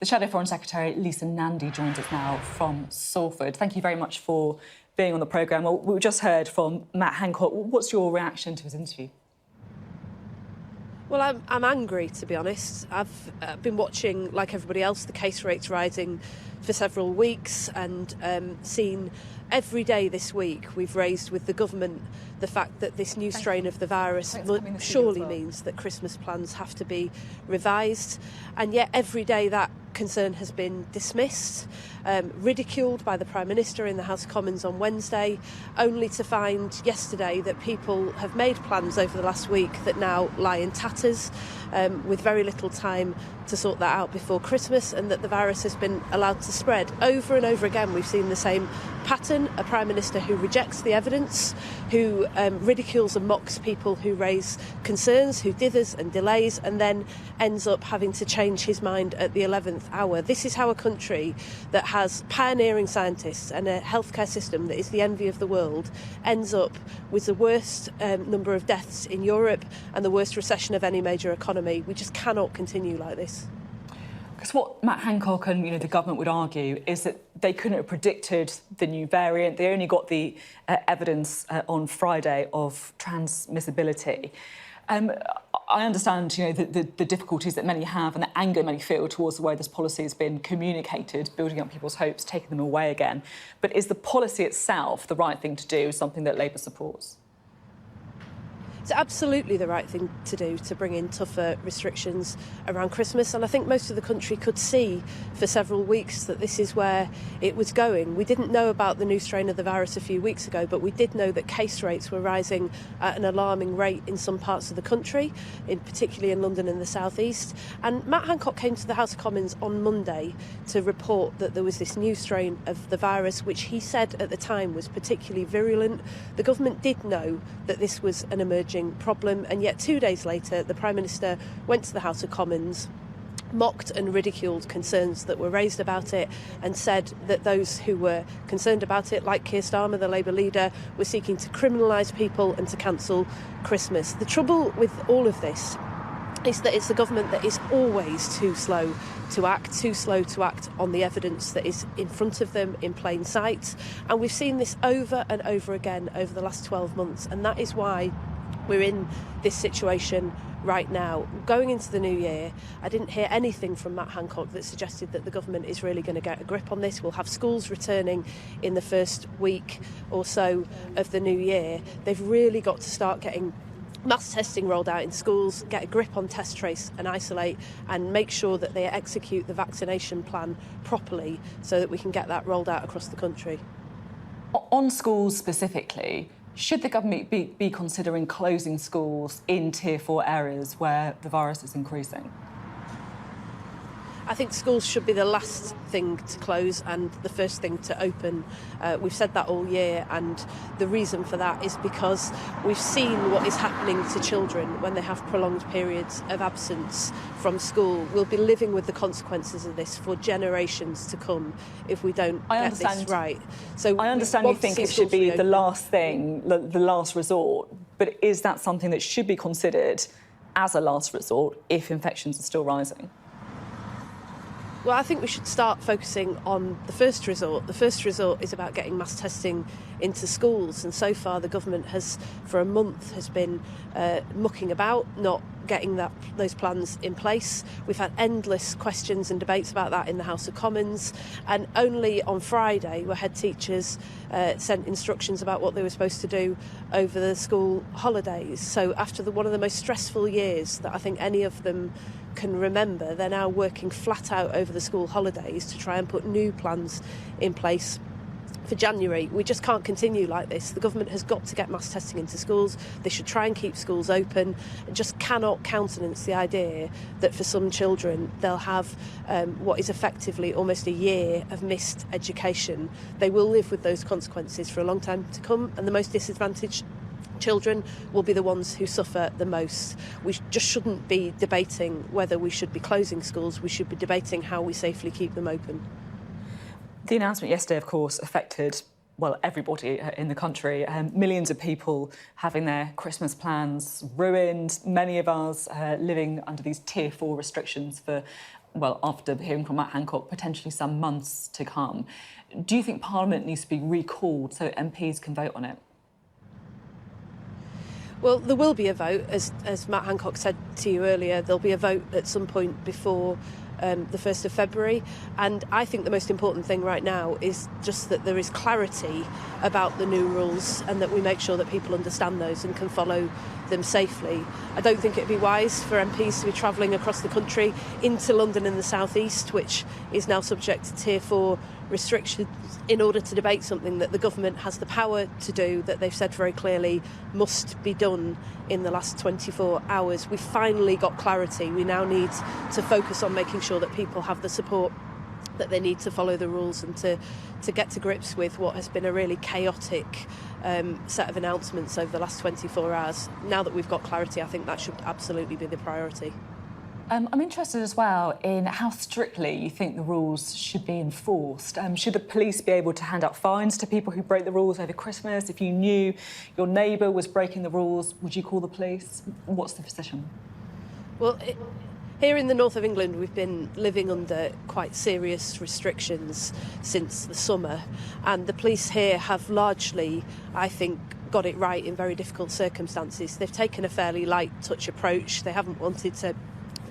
The Shadow Foreign Secretary, Lisa Nandy, joins us now from Salford. Thank you very much for being on the programme. Well, we just heard from Matt Hancock. What's your reaction to his interview? Well, I'm angry, to be honest. I've been watching, like everybody else, the case rates rising for several weeks and seen every day this week we've raised with the government the fact that this new strain of the virus surely means that Christmas plans have to be revised. And yet every day that concern has been dismissed, ridiculed by the Prime Minister in the House of Commons on Wednesday, only to find yesterday that people have made plans over the last week that now lie in tatters, with very little time to sort that out before Christmas, and that the virus has been allowed to spread. Over and over again we've seen the same pattern, a Prime Minister who rejects the evidence, who ridicules and mocks people who raise concerns, who dithers and delays, and then ends up having to change his mind at the 11th hour. This is how a country that has pioneering scientists and a healthcare system that is the envy of the world ends up with the worst number of deaths in Europe and the worst recession of any major economy. We just cannot continue like this. Because what Matt Hancock and the government would argue is that they couldn't have predicted the new variant. They only got the evidence on Friday of transmissibility. I understand, the difficulties that many have and the anger many feel towards the way this policy has been communicated, building up people's hopes, taking them away again. But is the policy itself the right thing to do, something that Labour supports? It's absolutely the right thing to do to bring in tougher restrictions around Christmas, and I think most of the country could see for several weeks that this is where it was going. We didn't know about the new strain of the virus a few weeks ago, but we did know that case rates were rising at an alarming rate in some parts of the country, particularly in London and the South East. And Matt Hancock came to the House of Commons on Monday to report that there was this new strain of the virus, which he said at the time was particularly virulent. The government did know that this was an emerging problem, and yet 2 days later the Prime Minister went to the House of Commons, mocked and ridiculed concerns that were raised about it, and said that those who were concerned about it, like Keir Starmer, the Labour leader, were seeking to criminalise people and to cancel Christmas. The trouble with all of this is that it's the government that is always too slow to act on the evidence that is in front of them in plain sight. And we've seen this over and over again over the last 12 months, and that is why we're in this situation right now. Going into the new year, I didn't hear anything from Matt Hancock that suggested that the government is really going to get a grip on this. We'll have schools returning in the first week or so of the new year. They've really got to start getting mass testing rolled out in schools, get a grip on test, trace and isolate, and make sure that they execute the vaccination plan properly so that we can get that rolled out across the country. On schools specifically, should the government be considering closing schools in Tier 4 areas where the virus is increasing? I think schools should be the last thing to close and the first thing to open. We've said that all year, and the reason for that is because we've seen what is happening to children when they have prolonged periods of absence from school. We'll be living with the consequences of this for generations to come if we don't get this right. So I understand you think it should be the last thing, the last resort, but is that something that should be considered as a last resort if infections are still rising? Well, I think we should start focusing on the first resort. The first resort is about getting mass testing into schools, and so far the government has, for a month, has been mucking about, not getting those plans in place. We've had endless questions and debates about that in the House of Commons, and only on Friday were head teachers sent instructions about what they were supposed to do over the school holidays. So after one of the most stressful years that I think any of them can remember, they're now working flat out over the school holidays to try and put new plans in place for January. We just can't continue like this. The government has got to get mass testing into schools. They should try and keep schools open. It just cannot countenance the idea that for some children they'll have what is effectively almost a year of missed education. They will live with those consequences for a long time to come, and the most disadvantaged children will be the ones who suffer the most. We just shouldn't be debating whether we should be closing schools. We should be debating how we safely keep them open. The announcement yesterday, of course, affected, well, everybody in the country. Millions of people having their Christmas plans ruined. Many of us living under these Tier 4 restrictions for well, after hearing from Matt Hancock, potentially some months to come. Do you think Parliament needs to be recalled so MPs can vote on it? Well, there will be a vote, as Matt Hancock said to you earlier. There'll be a vote at some point before the 1st of February. And I think the most important thing right now is just that there is clarity about the new rules and that we make sure that people understand those and can follow them safely. I don't think it'd be wise for MPs to be travelling across the country into London and the South East, which is now subject to Tier 4 restrictions, in order to debate something that the government has the power to do, that they've said very clearly must be done in the last 24 hours. We finally got clarity. We now need to focus on making sure that people have the support that they need to follow the rules and to get to grips with what has been a really chaotic set of announcements over the last 24 hours. Now that we've got clarity, I think that should absolutely be the priority. I'm interested as well in how strictly you think the rules should be enforced. Should the police be able to hand out fines to people who break the rules over Christmas? If you knew your neighbour was breaking the rules, would you call the police? What's the position? Well, here in the north of England, we've been living under quite serious restrictions since the summer, and the police here have largely, I think, got it right in very difficult circumstances. They've taken a fairly light touch approach. They haven't wanted to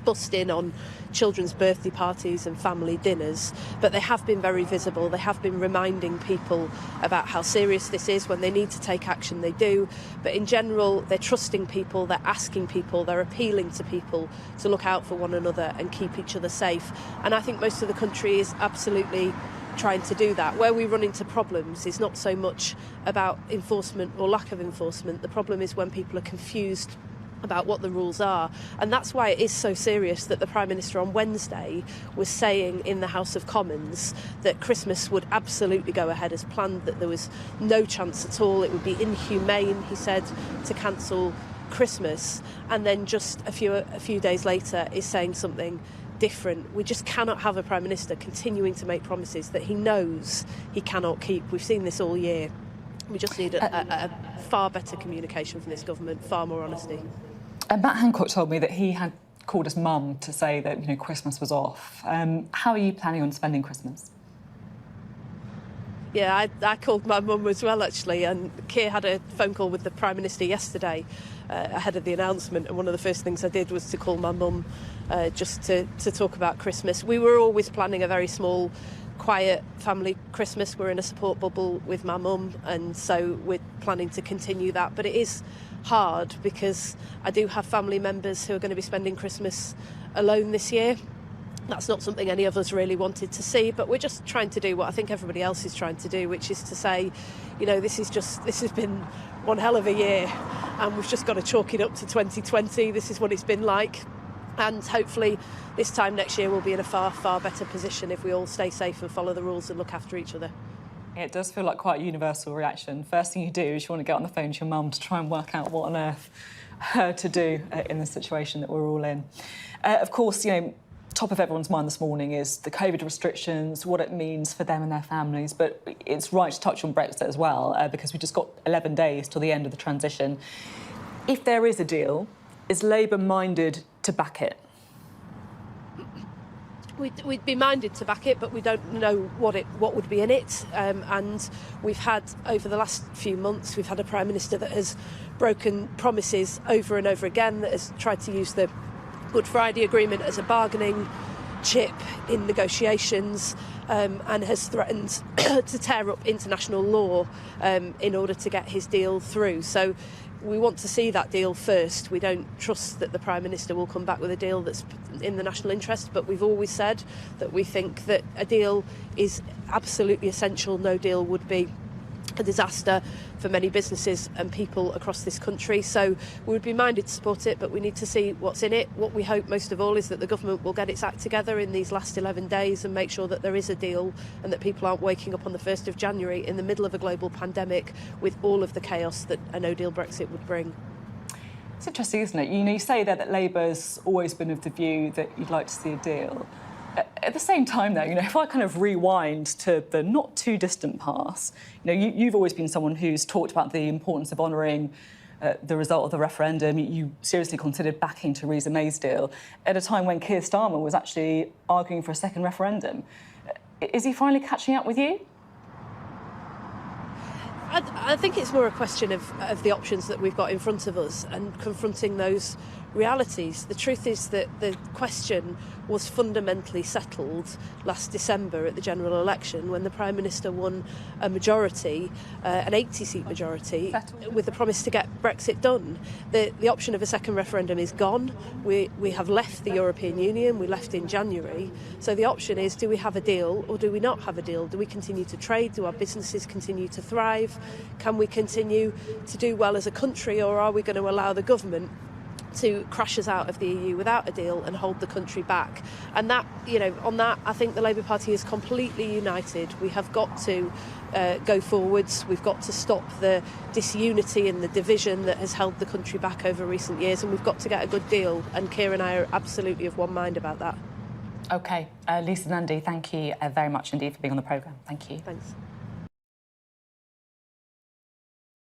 bust in on children's birthday parties and family dinners, but they have been very visible. They have been reminding people about how serious this is. When they need to take action, they do. But in general, they're trusting people, they're asking people, they're appealing to people to look out for one another and keep each other safe. And I think most of the country is absolutely trying to do that. Where we run into problems is not so much about enforcement or lack of enforcement. The problem is when people are confused about what the rules are, and that's why it is so serious that the Prime Minister on Wednesday was saying in the House of Commons that Christmas would absolutely go ahead as planned, that there was no chance at all, it would be inhumane, he said, to cancel Christmas, and then just a few days later is saying something different. We just cannot have a Prime Minister continuing to make promises that he knows he cannot keep. We've seen this all year. We just need a far better communication from this government, far more honesty. Matt Hancock told me that he had called his mum to say that, Christmas was off. How are you planning on spending Christmas? Yeah, I called my mum as well, actually, and Keir had a phone call with the Prime Minister yesterday ahead of the announcement, and one of the first things I did was to call my mum just to talk about Christmas. We were always planning a very small, quiet family Christmas. We're in a support bubble with my mum, and so we're planning to continue that. But it is hard because I do have family members who are going to be spending Christmas alone this year. That's not something any of us really wanted to see, but we're just trying to do what I think everybody else is trying to do, which is to say, this has been one hell of a year, and we've just got to chalk it up to 2020. This is what it's been like. And hopefully this time next year we'll be in a far, far better position if we all stay safe and follow the rules and look after each other. It does feel like quite a universal reaction. First thing you do is you want to get on the phone to your mum to try and work out what on earth her to do in the situation that we're all in. Of course, top of everyone's mind this morning is the COVID restrictions, what it means for them and their families. But it's right to touch on Brexit as well, because we've just got 11 days till the end of the transition. If there is a deal, is Labour minded to back it? We'd be minded to back it, but we don't know what would be in it. And we've had, over the last few months, we've had a Prime Minister that has broken promises over and over again, that has tried to use the Good Friday Agreement as a bargaining chip in negotiations, and has threatened to tear up international law in order to get his deal through. So we want to see that deal first. We don't trust that the Prime Minister will come back with a deal that's in the national interest, but we've always said that we think that a deal is absolutely essential. No deal would be a disaster for many businesses and people across this country. So we would be minded to support it, but we need to see what's in it. What we hope most of all is that the government will get its act together in these last 11 days and make sure that there is a deal and that people aren't waking up on the 1st of January in the middle of a global pandemic with all of the chaos that a no-deal Brexit would bring. It's interesting, isn't it? You say there that Labour's always been of the view that you'd like to see a deal. At the same time, though, if I kind of rewind to the not too distant past, you've always been someone who's talked about the importance of honouring the result of the referendum, you seriously considered backing Theresa May's deal at a time when Keir Starmer was actually arguing for a second referendum. Is he finally catching up with you? I think it's more a question of the options that we've got in front of us and confronting those realities. The truth is that the question was fundamentally settled last December at the general election when the Prime Minister won a majority, an 80-seat majority, with the promise to get Brexit done. The option of a second referendum is gone. We have left the European Union, we left in January. So the option is, do we have a deal or do we not have a deal? Do we continue to trade? Do our businesses continue to thrive? Can we continue to do well as a country, or are we going to allow the government to crash us out of the EU without a deal and hold the country back? And that, on that, I think the Labour Party is completely united. We have got to go forwards. We've got to stop the disunity and the division that has held the country back over recent years, and we've got to get a good deal. And Keir and I are absolutely of one mind about that. OK. Lisa, Nandy, thank you very much indeed for being on the programme. Thank you. Thanks.